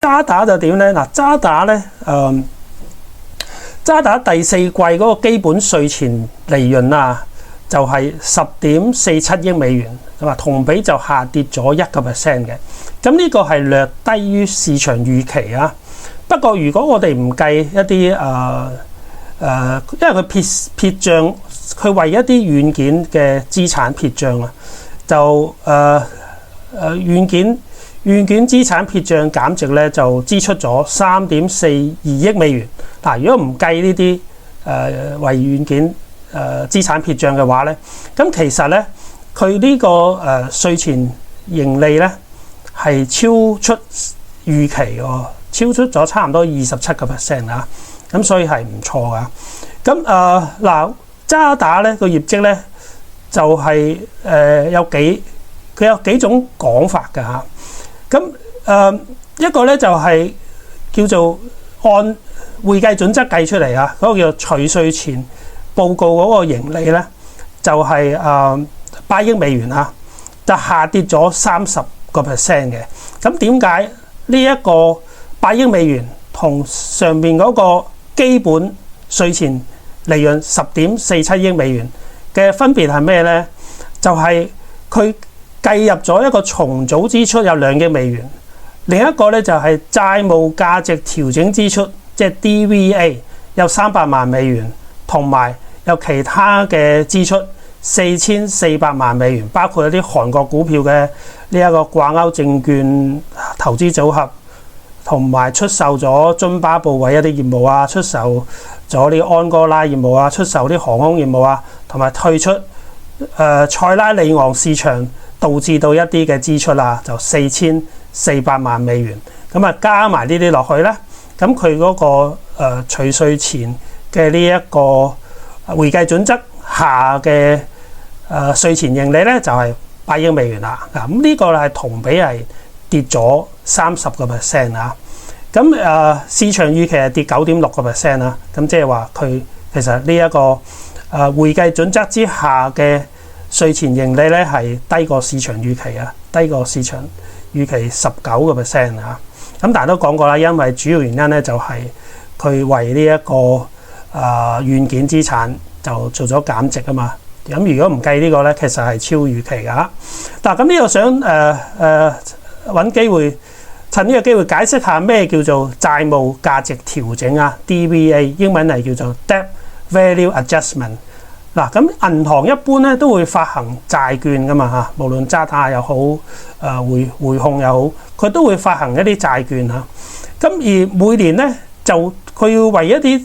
渣打就點咧？嗱，渣打咧渣打第四季嗰個基本稅前利潤啊，就係10.47億美元，咁啊同比就下跌咗1%嘅。咁呢個係略低於市場預期啊。不過如果我哋唔計一啲因為佢撇帳，佢為一啲軟件嘅資產撇帳啊，就軟件資產撇帳減值咧就支出咗3.42億美元。嗱，如果唔計呢啲為軟件資產撇帳嘅話咧，咁其實咧佢呢個稅前盈利咧係超出預期喎，超出咗差唔多27%啊，咁所以係唔錯噶。咁嗱，渣打咧個業績咧就係佢有幾種講法㗎嚇。咁一個咧就係叫做按會計準則計出嚟啊，嗰個叫除稅前報告嗰個盈利咧就係8億美元啊，就下跌咗30%嘅。咁點解呢一個8億美元同上面嗰個基本稅前利潤10.47億美元嘅分別係咩咧？就係佢計入咗一個重組支出有2億美元，另一個咧就係債務價值調整支出，即係 DVA 有300萬美元，同埋有其他嘅支出4400萬美元，包括一啲韓國股票嘅呢一個掛鈎證券投資組合，同埋出售咗津巴布韋一啲業務啊，出售咗啲安哥拉業務啊，出售啲航空業務啊，同埋退出塞拉利昂市場，導致到一啲嘅支出啊，就4400萬美元。咁啊加埋呢啲落去咧，咁佢嗰個除稅前嘅呢一個會計準則下嘅稅前盈利咧就係8億美元啦。咁呢個係同比係跌咗30% 啊。咁市場預期係跌9.6% 啦。咁即係話佢其實呢一個會計準則之下嘅稅前盈利咧係低過市場預期啊，低過市場預期19% 啊。咁但係都講過啦，因為主要原因咧就係佢為呢一個軟件資產就做咗減值啊嘛。咁如果唔計呢個咧，其實係超預期噶。嗱，咁呢度想揾機會趁呢個機會解釋下咩叫做債務價值調整啊 DVA， 英文係叫做 Debt Value Adjustment。嗱，咁銀行一般咧都會發行債券噶嘛嚇，無論渣打又好匯控又好，佢都會發行一啲債券嚇。咁而每年咧就佢要為一啲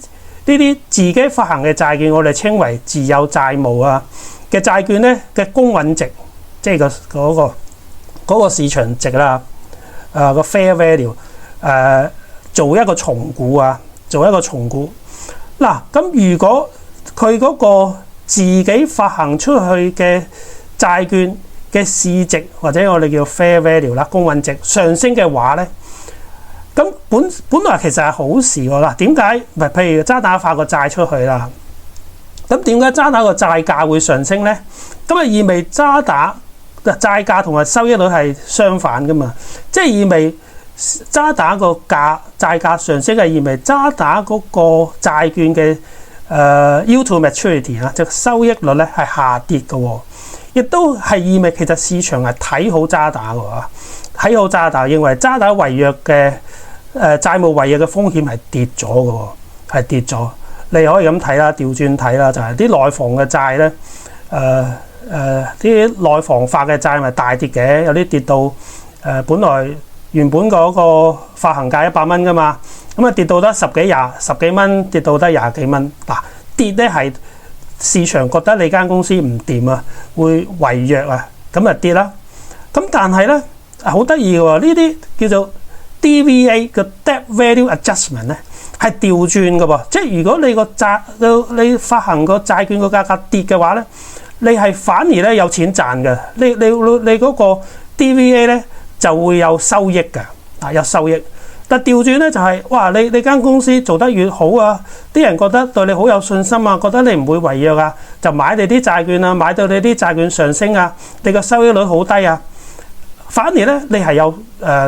呢啲自己發行嘅債券，我哋稱為自有債務啊嘅債券咧嘅公允值，即係嗰個市場值啦，個 fair value 做一個重估啊，做一個重估。嗱，咁如果佢嗰個自己發行出去嘅債券嘅市值或者我哋叫 fair value 啦，公允值上升嘅話咧，咁本來其實係好事喎啦。點解？譬如渣打發個債出去啦，咁點解渣打個債價會上升咧？咁啊意味渣打債價同埋收益率係相反噶嘛，即係意味渣打個債價上升係意味渣打嗰個債券嘅yield to maturity 啊，即係收益率咧係下跌嘅喎，亦都係意味其實市場係睇好渣打嘅喎，睇好渣打，認為渣打違約嘅債務違約嘅風險係跌咗嘅喎，係跌咗。你可以咁睇啦，調轉睇啦，就係啲內房嘅債咧，啲內房發嘅債咪大跌嘅，有啲跌到本來原本嗰個發行價100蚊噶嘛，咁啊跌到得十幾蚊，跌到得20幾蚊。嗱，跌咧係市場覺得你間公司唔掂啊，會違約啊，咁啊跌啦。咁但係咧好得意嘅喎，呢啲叫做 DVA 嘅 Debt Value Adjustment 咧係調轉嘅噃，即係如果你你發行個債券個價格跌嘅話咧，你係反而咧有錢賺嘅，你嗰個 DVA 咧就會有收益嘅，有收益。但調轉咧就係、是，哇！你間公司做得越好啊，啲人覺得對你好有信心啊，覺得你唔會違約啊，就買你啲債券啊，買到你啲債券上升啊，你個收益率好低啊。反而咧你係有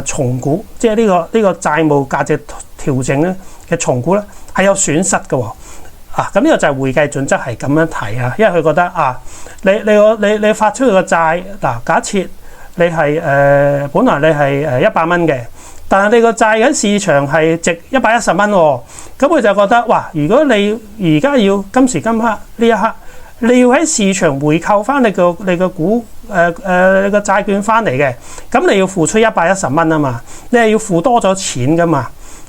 重估，即係呢個債務價值調整咧嘅重估咧係有損失嘅喎。咁呢個就係會計準則係咁樣睇啊，因為佢覺得你發出去個債嗱，假設你係本來你係100蚊嘅，但係你個債喺市場係值110蚊喎，咁佢就覺得哇，如果你而家要今時今刻呢一刻，你要喺市場回購翻你個股你個債券翻嚟嘅，咁你要付出110蚊啊嘛，你係要付多咗錢噶嘛。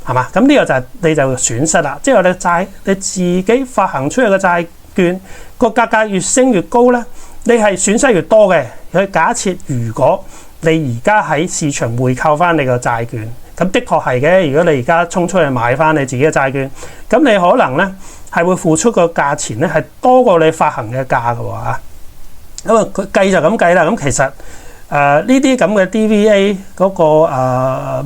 係嘛？咁呢個就係你就損失啦。即係你自己發行出去嘅債券個價格越升越高咧，你係損失越多嘅。佢假設如果你而家喺市場回購翻你個債券，咁的確係嘅。如果你而家衝出去買翻你自己嘅債券，咁你可能咧係會付出個價錢咧係多過你發行嘅價㗎喎嚇。咁啊，佢計就咁計啦。咁其實呢啲咁嘅 DVA 嗰個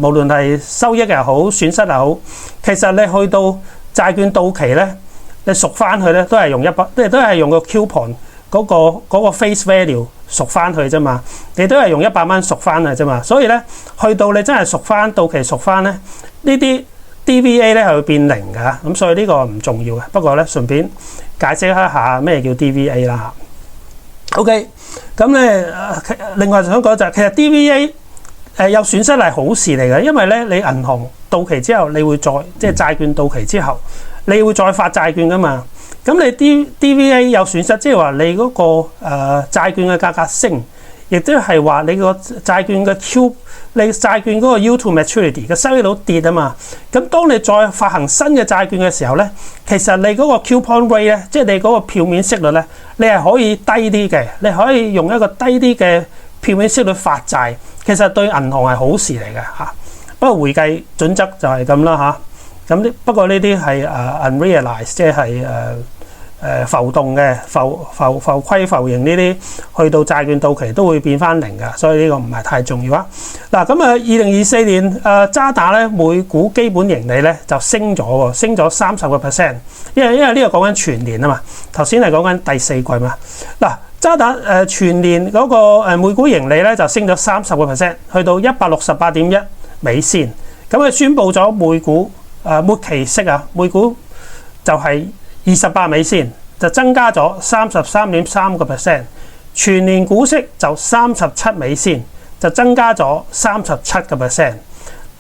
無論係收益又好損失又好，其實你去到債券到期咧，你贖翻去咧都係用都係用個 coupon 嗰個 face value 贖翻去啫嘛，你都係用100蚊贖翻去啫嘛。所以咧去到你真係贖翻到期贖翻咧，呢啲 DVA 咧係會變零㗎。咁所以呢個唔重要嘅。不過咧順便解釋一下咩叫 DVA 啦。OK， 咁咧另外想講就係其實 DVA 有損失係好事嚟嘅，因為咧你銀行到期之後，你會即係債券到期之後，你會再發債券噶嘛。咁你 DVA 有損失，即係話你嗰個債券嘅價格升，亦都係話你個債券嘅你債券嗰個 yield to maturity 嘅收益率跌啊嘛。咁當你再發行新嘅債券嘅時候咧，其實你嗰個 coupon rate 咧，即係你嗰個票面息率咧，你係可以低啲嘅，你可以用一個低啲嘅票面息率發債，其實對銀行係好事嚟嘅嚇。不過會計準則就係咁啦嚇。咁不過呢啲係unrealized，即係浮動嘅浮虧浮盈呢啲，去到債券到期都會變翻零㗎，所以呢個唔係太重要啊。嗱咁2024年渣打咧每股基本盈利咧就升咗喎，升咗30%，因為呢個講緊全年啊嘛，頭先係講緊第四季嘛。嗱渣打全年嗰個每股盈利咧就升咗30%，去到168.1美仙。咁佢宣布咗每股末期息啊，每股就係28美仙，就增加咗33.3%，全年股息就37美仙，就增加咗37%。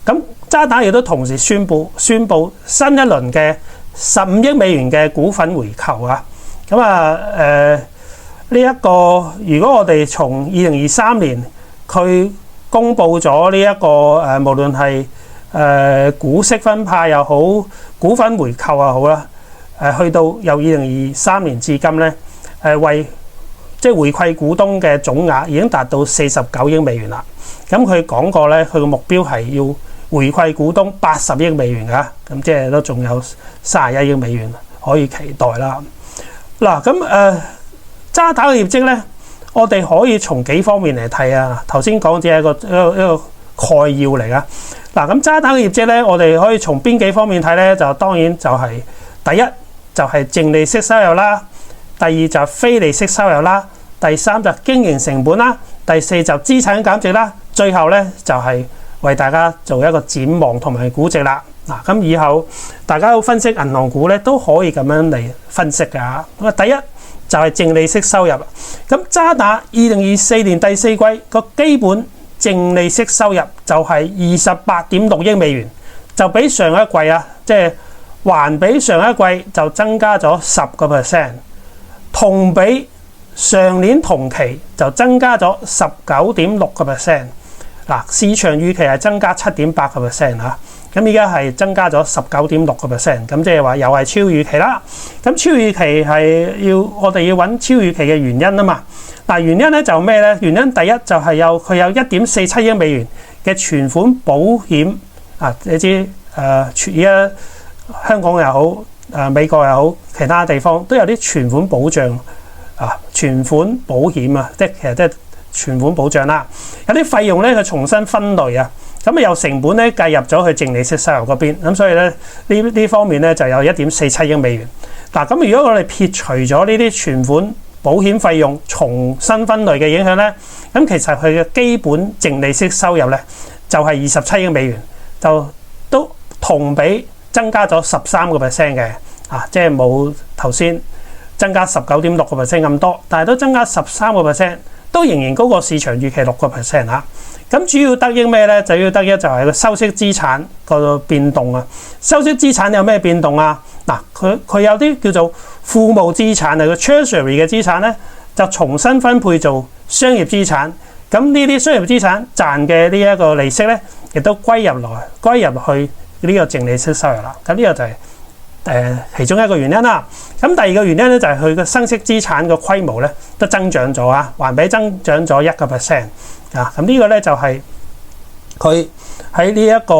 咁渣打亦都同時宣布新一輪嘅15億美元嘅股份回購啊。咁呢一個如果我哋從2023年佢公布咗呢一個無論係股息分派又好，股份回購又好啦。去到由2023年至今咧，即係回饋股東嘅總額已經達到49億美元啦。咁佢講過咧，佢個目標係要回饋股東80億美元㗎，咁即係都仲有31億美元可以期待啦。嗱，咁渣打嘅業績咧，我哋可以從幾方面嚟睇啊。頭先講只係一個概要嚟㗎。嗱，咁渣打嘅業績咧，我哋可以從邊幾方面睇咧？就當然就係第一，就係淨利息收入啦，第二就係非利息收入啦，第三就係經營成本啦，第四就資產減值啦，最後咧就係為大家做一個展望同埋估值啦。嗱，咁以後大家分析銀行股咧都可以咁樣嚟分析㗎。咁第一就係淨利息收入。咁渣打2024年第四季個基本淨利息收入就係28.6億美元，就比上一季啊，即係環比上一季就增加咗10%，同比上年同期就增加咗19.6%。嗱，市場預期係增加7.8% 嚇，咁依家係增加咗19.6%，咁即係話又係超預期啦。咁超預期係我哋要揾超預期嘅原因啊嘛。嗱，原因咧就咩咧？原因第一就係佢有1.47億美元嘅存款保險啊，你知而家香港又好，美國又好，其他地方都有啲存款保障啊，存款保險啊，其實即係存款保障啦。有啲費用咧，佢重新分類啊，咁由成本咧計入咗去淨利息收入嗰邊，咁所以咧呢方面咧就有1.47億美元。嗱，咁如果我哋撇除咗呢啲存款保險費用重新分類嘅影響咧，咁其實佢嘅基本淨利息收入咧就係27億美元，就都同比增加咗13%嘅，即係冇頭先增加19.6% 咁多，但係都增加13%，都仍然高過市場預期6%嚇。咁主要得益咩咧？就要得益就係個收息資產個變動啊。收息資產有咩變動啊？嗱，佢有啲叫做庫務資產啊，個 treasury 嘅資產咧就重新分配做商業資產。咁呢啲商業資產賺嘅呢一個利息咧，亦都歸入去呢個淨利息收入啦。咁呢個就係其中一個原因啦。咁第二個原因咧就係佢嘅生息資產嘅規模咧都增長咗啊，環比增長咗1%啊。咁呢個咧就係佢喺呢一個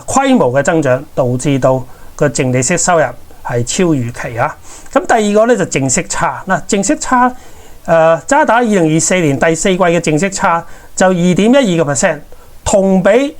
規模嘅增長導致到個淨利息收入係超預期啊。咁第二個咧就淨息差嗱，淨息差渣打2024年第四季嘅淨息差就2.12%，同比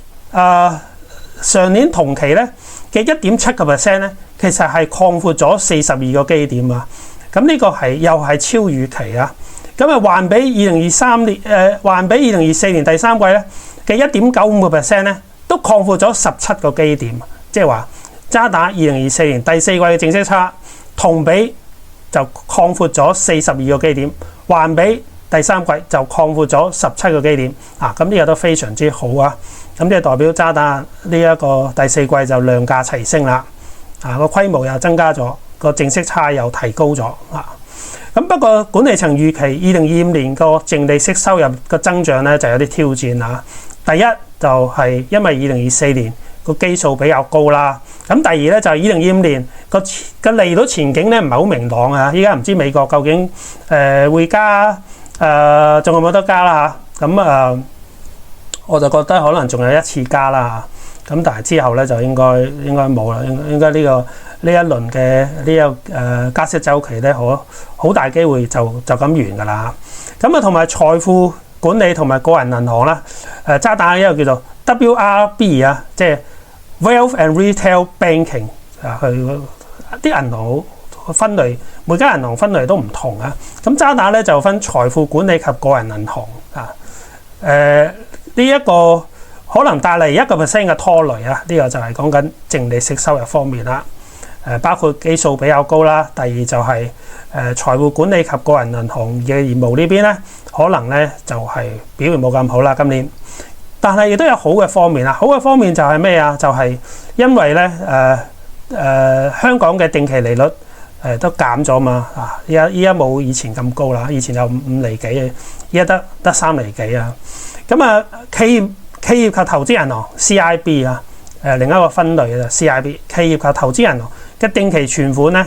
上年同期咧嘅1.7%咧，其實係擴闊咗42個基點啊！咁呢個又係超預期啊！咁環比2024年第三季咧嘅1.95%咧，都擴闊咗17個基點，即係話渣打2024年第四季嘅淨息差同比就擴闊咗42個基點，環比第三季就擴闊咗17個基點啊！咁呢個都非常之好啊！咁即係代表渣打呢一個第四季就量價齊升啦，個規模又增加咗，個淨息差又提高咗啊！咁不過管理層預期2025年個淨利息收入嘅增長咧就有啲挑戰啊！第一就係因為2024年個基數比較高啦，咁第二咧就係2025年個利率前景咧唔係好明朗啊！依家唔知美國究竟會加仲有冇得加啦嚇？咁我就覺得可能仲有一次加啦，咁但係之後咧就應該冇啦，應該呢一輪嘅加息週期咧，好大機會就咁完㗎啦。咁同埋財富管理同埋個人銀行啦，渣打一個叫做 WRB 啊，即係 Wealth and Retail Banking 啊，佢啲銀行分類，每間銀行分類都唔同啊。咁渣打咧就分財富管理及個人銀行啊，呢一個可能帶嚟1% 嘅拖累啊！呢個就係講緊淨利息收入方面啦。包括基數比較高啦。第二就係財富管理及個人銀行嘅業務呢邊咧，可能咧就係表現冇咁好啦今年。但係亦都有好嘅方面啦。好嘅方面就係咩啊？就係因為咧香港嘅定期利率都減咗嘛啊！依家冇以前咁高啦，以前有5厘幾嘅，依家得3厘幾啊。咁企業及投資銀行 CIB 啊，另一個分類嘅 CIB 企業及投資銀行嘅定期存款咧，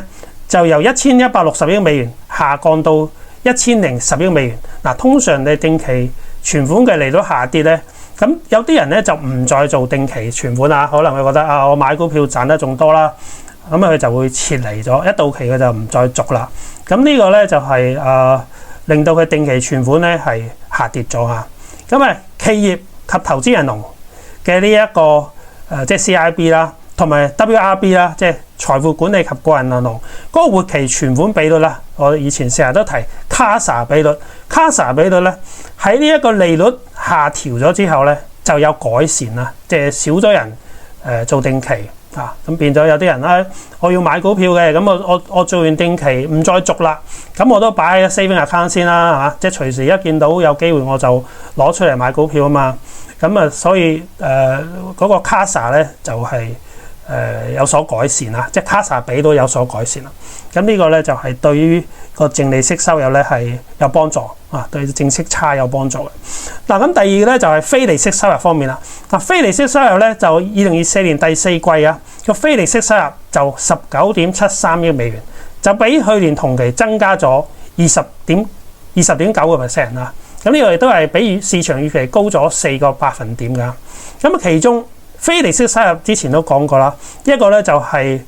就由1160億美元下降到1010億美元。嗱，通常你定期存款嘅利率下跌咧，咁有啲人咧就唔再做定期存款啦，可能佢覺得我買股票賺得仲多啦，咁佢就會撤離咗，一到期佢就唔再續啦。咁呢個咧就係令到佢定期存款咧係下跌咗嚇。咁企業及投資銀行嘅呢一個即係 CIB 啦，同埋 WRB 啦，即係財富管理及個人銀行嗰個活期存款比率啦，我以前成日都提 CASA 比率 ，CASA 比率咧喺呢一個利率下調咗之後咧就有改善啦，即係少咗人做定期啊，咁變咗有啲人咧，我要買股票嘅，咁我做完定期唔再續啦，咁我都擺喺 saving account 先啦，係嘛？即係隨時一見到有機會我就攞出嚟買股票啊嘛，咁所以嗰個 CASA 咧就係有所改善啦，即係 CASA 比都有所改善啦。咁呢個咧就係對於個淨利息收入咧係有幫助啊，對淨息差有幫助嘅。嗱，咁第二個咧就係非利息收入方面啦。嗱，非利息收入咧就2024年第四季啊，個非利息收入就19.73億美元，就比去年同期增加咗20.9% 啦。咁呢個亦都係比市場預期高咗4個百分點㗎。咁其中非利息收入之前都講過啦，一個咧就係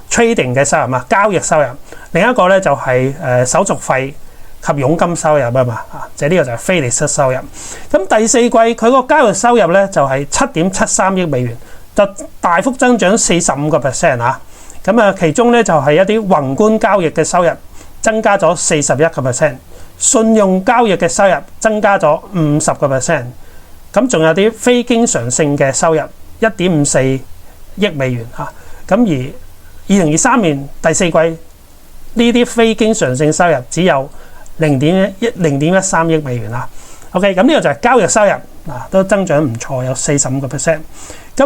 trading 嘅收入嘛，交易收入；另一個咧就係手續費及佣金收入啊嘛，即係呢個就係非利息收入。咁第四季佢個交易收入咧就係7.73億美元，就大幅增長45% 啊。咁其中咧就係一啲宏觀交易嘅收入增加咗41%，信用交易嘅收入增加咗50%，咁仲有啲非經常性嘅收入1.54億美元嚇，咁而2023年第四季呢啲非經常性收入只有0.13億美元啦。OK， 咁呢個就係交易收入都增長唔錯，有45%。咁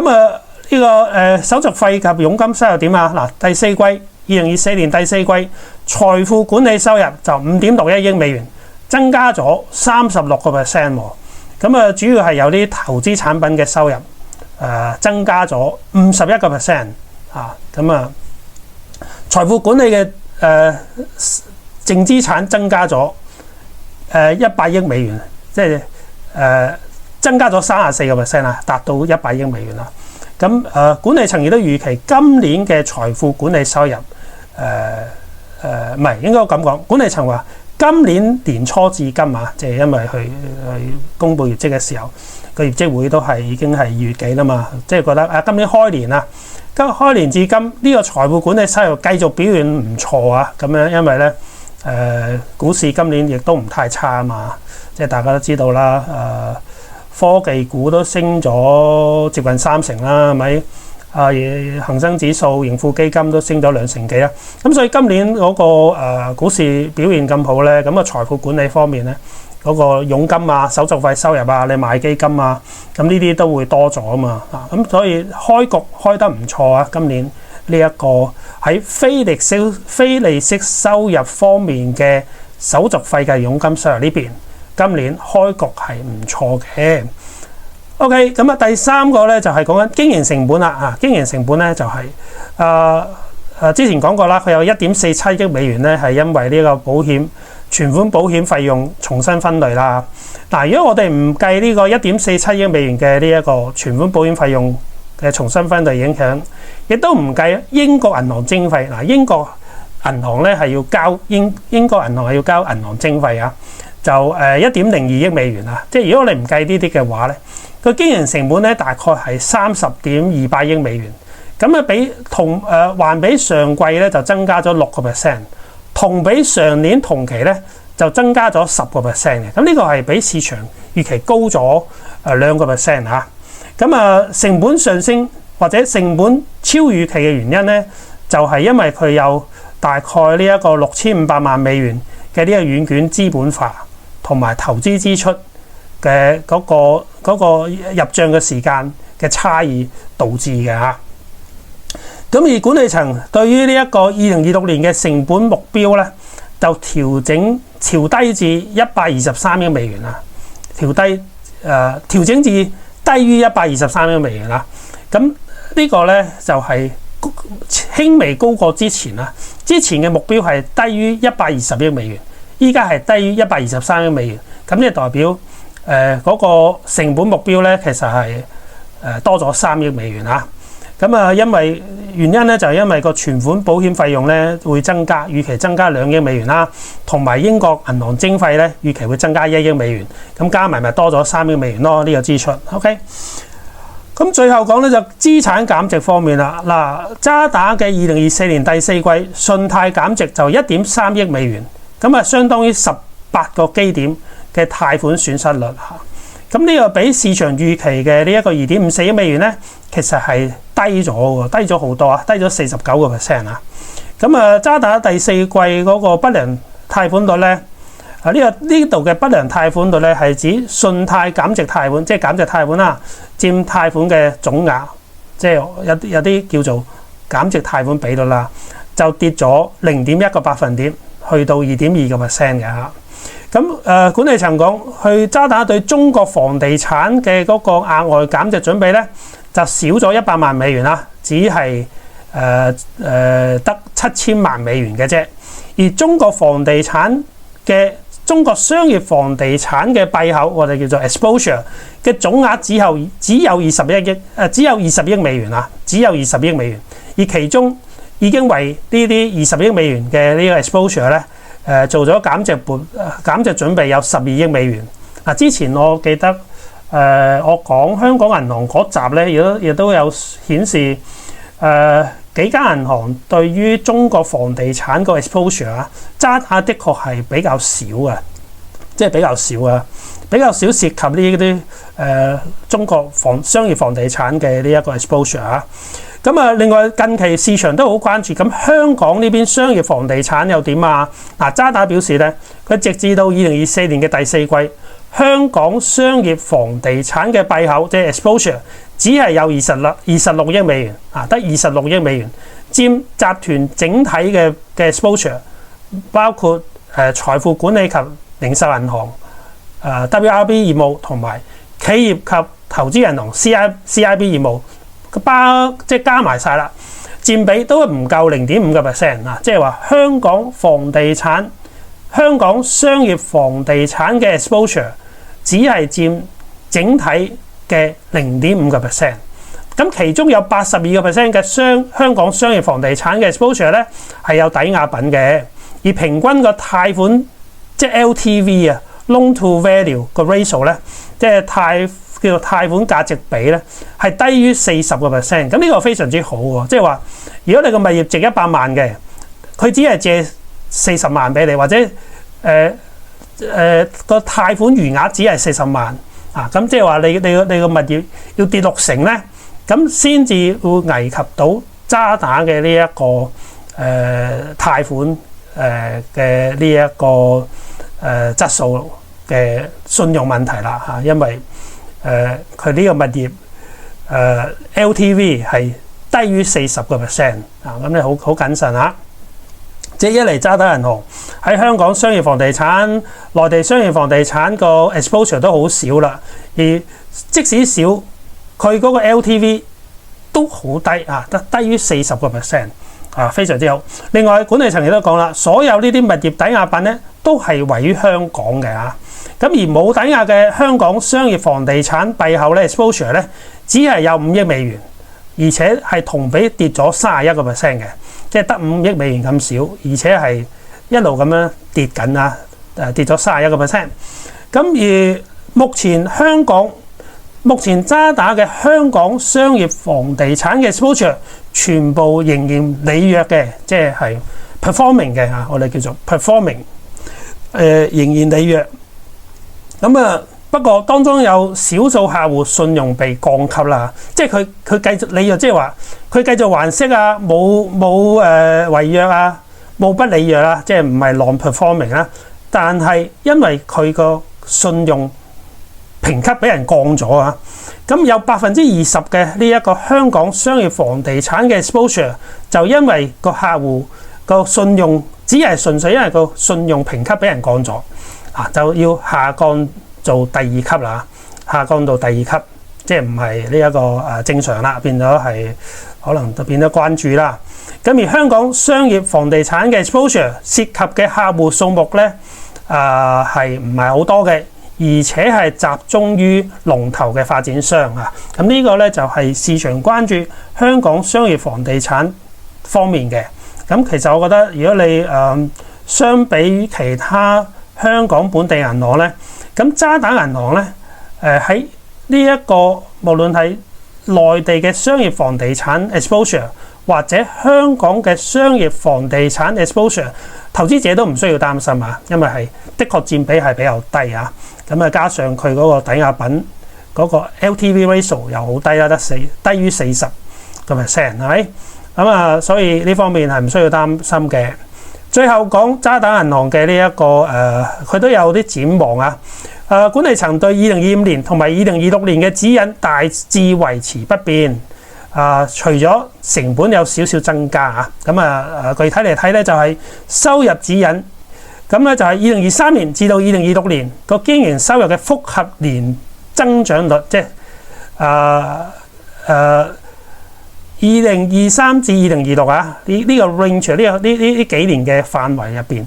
呢個手續費及佣金收入點啊？第四季2024年第四季財富管理收入就5.61億美元，增加咗36%喎。咁主要係有啲投資產品嘅收入增加咗51%啊。咁財富管理嘅淨資產增加咗100億美元，即係增加咗34%啦，達到100億美元啦。咁管理層亦都預期今年嘅財富管理收入唔係應該咁講，管理層話今年年初至今即係因為去公布業績嘅時候，個業績會都係已經係2月幾啦嘛，即係覺得今年開年啦，開年至今呢個財富管理收入繼續表現唔錯啊，咁樣因為咧股市今年亦都唔太差啊嘛，即係大家都知道啦，科技股都升咗接近30%啦，係咪？恒生指數、盈富基金都升咗2成幾啦。咁所以今年嗰個股市表現咁好咧，咁財富管理方面咧，嗰個佣金手續費收入你買基金咁呢啲都會多咗啊嘛。咁所以開局開得唔錯啊！今年呢一個喺非利息收入方面嘅手續費嘅佣金收入呢邊，今年開局係唔錯嘅。OK， 咁第三個咧就係講緊經營成本啦。經營成本咧就係之前講過啦，佢有1.47億美元咧係因為呢個存款保險費用重新分類啦。如果我哋唔計呢個1.47億美元嘅呢一個存款保險費用嘅重新分類影響，亦都唔計英國銀行徵費。英國銀行咧係要交英國銀行係要交銀行徵費就1.02億美元啊。即係如果你唔計呢啲嘅話咧，個經營成本咧大概係30.28億美元，咁環比上季咧就增加咗6%，同比上年同期咧就增加咗10%嘅。咁呢個係比市場預期高咗2% 嚇。咁成本上升或者成本超預期嘅原因咧，就係因為佢有大概呢一個6500萬美元嘅呢個軟件資本化同埋投資支出嘅嗰個入帳嘅時間嘅差異導致嘅嚇。咁而管理層對於呢一個2026年嘅成本目標咧，就調低至123億美元啦，調整至低於123億美元啦。咁呢個咧就係輕微高過之前啦。之前嘅目標係低於120億美元，依家係低於123億美元。咁即係代表嗰個成本目標咧，其實係多咗3億美元啦。咁因為原因咧，就係因為個存款保險費用咧會增加，預期增加2億美元啦，同埋英國銀行徵費咧預期會增加1億美元，咁加埋咪多咗3億美元咯，呢個支出。OK， 咁最後講咧就資產減值方面啦。渣打嘅2024年第四季信貸減值就1.3億美元，咁相當於18個基點嘅貸款損失率嚇。咁呢個比市場預期嘅呢一個2.54億美元咧，其實係低咗好多低咗49% 啊。咁渣打第四季嗰個不良貸款率咧，呢度嘅不良貸款率咧係指信貸減值貸款，即係減值貸款啦，佔貸款嘅總額，即係有啲叫做減值貸款比率啦，就跌咗0.1個百分點，去到2.2% 嘅嚇。咁管理層講，去渣打對中國房地產嘅嗰個額外減值準備咧，就少咗100萬美元啦，只係得7000萬美元嘅啫。而中國商業房地產嘅閉口，我哋叫做 exposure 嘅總額只有20億美元啊，只有20億美元。而其中已經為呢啲20億美元嘅呢個 exposure 咧，做咗減值準備有12億美元。之前我記得我講香港銀行嗰集咧，亦都有顯示幾間銀行對於中國房地產個 exposure 啊，渣打的確係比較少嘅，即係比較少啊，比較少涉及呢啲中國商業房地產嘅呢一個 exposure 啊。咁啊，另外近期市場都好關注，咁香港呢邊商業房地產又點啊？嗱，渣打表示咧，佢直至到2024年嘅第四季，香港商業房地產嘅閉口即係 exposure，只係有26億美元啊，得26億美元，佔集團整體嘅 exposure， 包括財富管理及零售銀行、WRB 業務同埋企業及投資銀行 CIB 業務。即係加埋晒啦，佔比都唔夠0.5% 啊！即係話香港商業房地產嘅 exposure 只係佔整體嘅0.5%。咁其中有82% 嘅香港商業房地產嘅 exposure 咧係有抵押品嘅，而平均個貸款即係 LTV 啊 ，loan to value 個 ratio 咧，即係叫做貸款價值比咧，係低於40%。咁呢個非常之好喎，即係話如果你個物業值100萬嘅，佢只係借40萬俾你，或者個貸款餘額只係40萬啊，咁即係話你個物業要跌60成咧，咁先至會危及到渣打嘅呢一個貸款嘅呢一個質素嘅信用問題啦嚇，因為佢呢個物業LTV 係低於40% 啊，咁你好謹慎啊！即係一嚟渣打銀行喺香港商業房地產、內地商業房地產個 exposure 都好少啦，而即使少，佢嗰個 LTV 都好低啊，得低於40% 啊，非常之好。另外管理層亦都講啦，所有呢啲物業抵押品咧都係位於香港嘅啊。咁而冇抵押嘅香港商業房地產閉口咧 exposure 咧，只係有5億美元，而且係同比跌咗31%嘅，即係得5億美元咁少，而且係一路咁樣跌緊啊，跌咗31%。咁而目前渣打嘅香港商業房地產嘅 exposure 全部仍然履約嘅，即係 performing 嘅嚇，我哋叫做 performing， 仍然履約。咁啊，不過當中有少數客戶信用被降級啦，即係佢繼續履約，即係話佢繼續還息啊，冇違約啊，冇不履約啦，即係唔係 non-performing 啦。但係因為佢個信用評級俾人降咗啊，咁有20%嘅呢一個香港商業房地產嘅 exposure 就因為個客戶個信用只係純粹因為個信用評級俾人降咗。就要下降做第2級啦，下降到第2級，即係唔係呢一個正常啦，變咗係可能就變咗關注啦。咁而香港商業房地產嘅 exposure 涉及嘅客戶數目咧，係唔係好多嘅，而且係集中於龍頭嘅發展商啊。咁呢個咧就係市場關注香港商業房地產方面嘅。咁其實我覺得，如果你相比於其他香港本地銀行咧，咁渣打銀行咧，喺呢一個無論係內地嘅商業房地產 exposure 或者香港嘅商業房地產 exposure， 投資者都唔需要擔心啊，因為係的確佔比係比較低啊。咁啊，加上佢嗰個抵押品嗰個 LTV ratio 又好低啦，低於40%，係咪？咁啊，所以呢方面係唔需要擔心嘅。最後講渣打銀行嘅呢一個佢都有啲展望啊。管理層對2025年同埋2026年嘅指引大致維持不變。除咗成本有少少增加啊，咁具體嚟睇咧就係收入指引。咁咧就係2023年至到2026年個經營收入嘅複合年增長率，即係2023至2026啊，呢個 range 呢幾年嘅範圍入邊，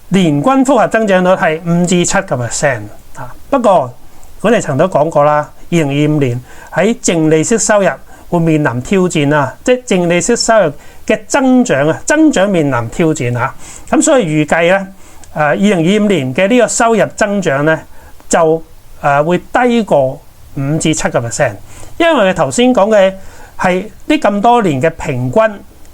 年均複合增長率係5至7%啊。不過管理層都講過啦，2025年喺淨利息收入會面臨挑戰啊，即係淨利息收入嘅增長面臨挑戰啊。咁所以預計咧，2025年嘅呢個收入增長咧就會低過5至7%，因為頭先講嘅係呢咁多年嘅平均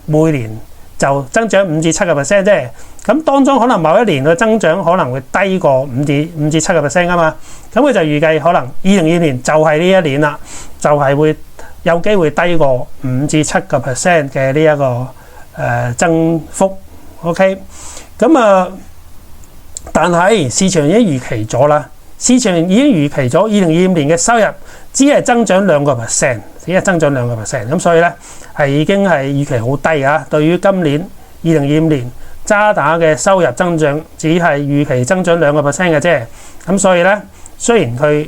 每年就增長5至7%啫。咁當中可能某一年嘅增長可能會低過5至7%㗎嘛。咁佢就預計可能2022年就係呢一年啦，就係會有機會低過5至7%嘅呢一個增幅。OK， 咁但係市場已經預期咗啦，市場已經預期咗2025年嘅收入只係增長2%，只係增長2%。咁所以咧係已經係預期好低啊。對於今年2025年渣打嘅收入增長只係預期增長2%嘅啫。咁所以咧雖然佢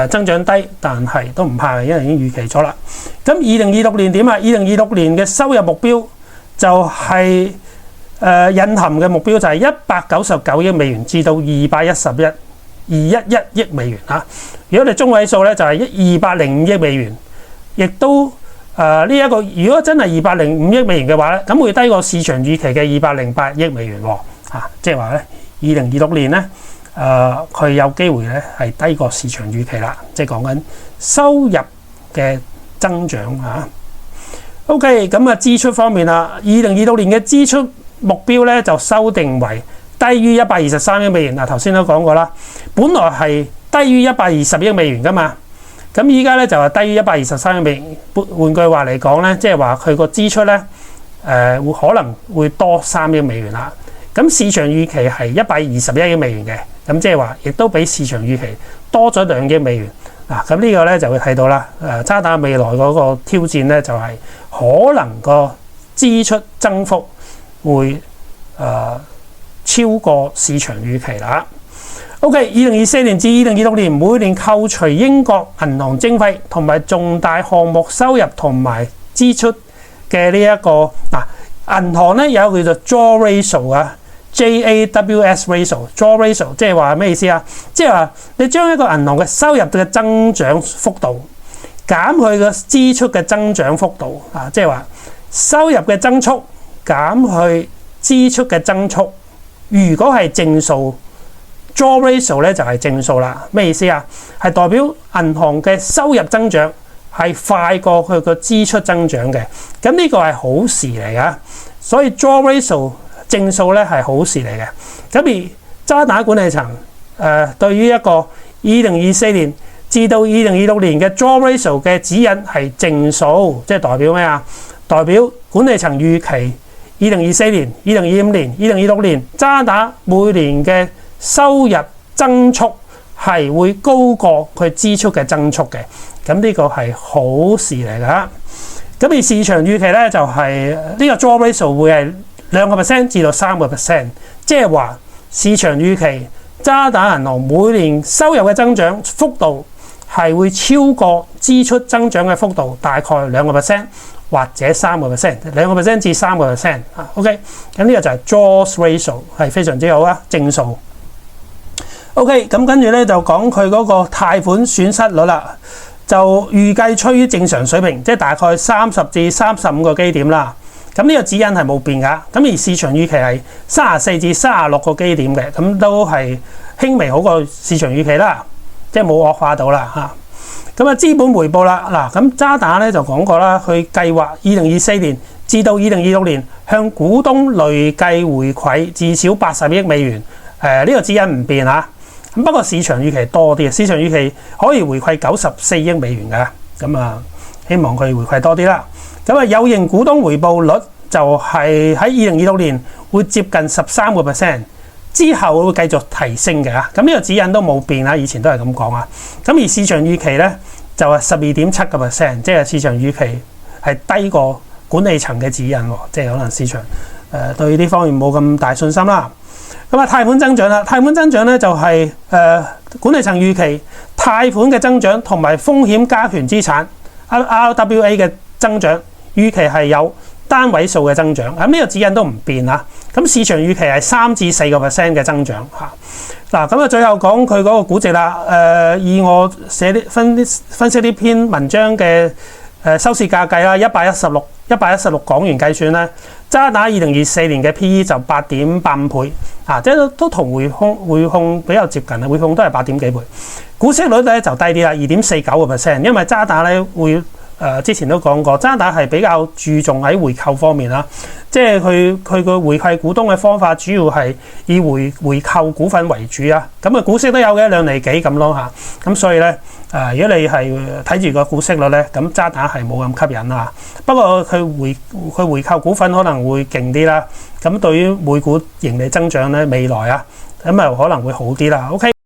增長低，但係都唔怕嘅，因為已經預期咗啦。咁2026年點啊？2026年嘅收入目標就係隱含嘅目標就係199億美元至到211億美元啊。如果你中位數咧就係205億美元，亦都呢一個如果真係205億美元嘅話咧，咁會低過市場預期嘅208億美元喎。即係話咧2026年咧佢有機會咧係低過市場預期啦，即係講緊收入嘅增長嚇。OK， 咁支出方面啦，2026年嘅支出目標咧就修訂為低於123億美元。頭先都講過啦，本來係低於120億美元噶嘛，咁依家咧就係低於123億美元。換句話嚟講咧，即係話佢個支出咧會可能會多3億美元啦。咁市場預期係121億美元嘅，咁即係話亦都比市場預期多咗2億美元。咁呢個咧就會睇到啦。渣打未來嗰個挑戰咧就係可能個支出增幅會超過市場預期啦。OK， 2024年至2026年每年扣除英國銀行徵費同埋重大項目收入同埋支出嘅呢一個銀行咧有一個叫做 jaw ratio 啊 ，JAWS ratio，jaw ratio 即係話咩意思啊？即係話你將一個銀行嘅收入嘅增長幅度減佢個支出嘅增長幅度即係話收入嘅增速減去支出嘅增速，如果係正數 ，jaw ratio 咧就係正數啦。咩意思啊？係代表銀行嘅收入增長係快過佢個支出增長嘅。咁呢個係好事嚟噶，所以 jaw ratio 正數咧係好事嚟嘅。咁而渣打管理層對於一個2024年至到2026年嘅 jaw ratio 嘅指引係正數，即係代表咩啊？代表管理層預期2024年、2025年、2026年渣打每年嘅收入增速係會高過佢支出嘅增速嘅，咁呢個係好事嚟㗎。咁而市場預期咧就係呢個 jaw ratio 會係2% 至到3%，即係話市場預期渣打銀行每年收入嘅增長幅度係會超過支出增長嘅幅度，大概2%。或者3%，2% 至3%。OK， 咁呢個就係 jaws ratio 係非常之好啊，正數。OK， 咁跟住咧就講佢嗰個貸款損失率啦，就預計趨於正常水平，即係大概30至35個基點啦。咁呢個指引係冇變㗎。咁而市場預期係34至36個基點嘅，咁都係輕微好過市場預期啦，即係冇惡化到啦嚇。咁資本回報啦，咁渣打咧就講過啦，佢計劃2024年至到2026年向股東累計回饋至少80億美元。呢個指引唔變嚇。咁不過市場預期多啲，市場預期可以回饋94億美元㗎。咁希望佢回饋多啲啦。咁有形股東回報率就係喺2026年會接近13%。之後會繼續提升嘅，咁呢個指引都冇變啊，以前都係咁講啊。咁而市場預期咧就係12.7%，即係市場預期係低過管理層嘅指引喎，即係可能市場對呢方面冇咁大信心啦。咁貸款增長啦，貸款增長咧就係管理層預期貸款嘅增長同埋風險加權資產 RWA 嘅增長預期係有單位數嘅增長，咁呢個指引都唔變啊。咁市場預期係3至4%嘅增長嚇。咁最後講佢嗰個估值啦。以我寫啲分析呢篇文章嘅收市價計啦，116港元計算咧，渣打2024年嘅 P/E 就8.85倍即係都同匯控比較接近啊，匯控都係8點幾倍。股息率咧就低啲啦，2.49%，因為渣打咧會之前都講過，渣打係比較注重喺回購方面啦，即係佢個回饋股東嘅方法主要係以回購股份為主啊。咁啊股息都有嘅2厘幾咁咯嚇。咁所以咧如果你係睇住個股息率咧，咁渣打係冇咁吸引啦。不過佢回購股份可能會勁啲啦。咁對於每股盈利增長咧，未來啊咁啊可能會好啲啦。OK。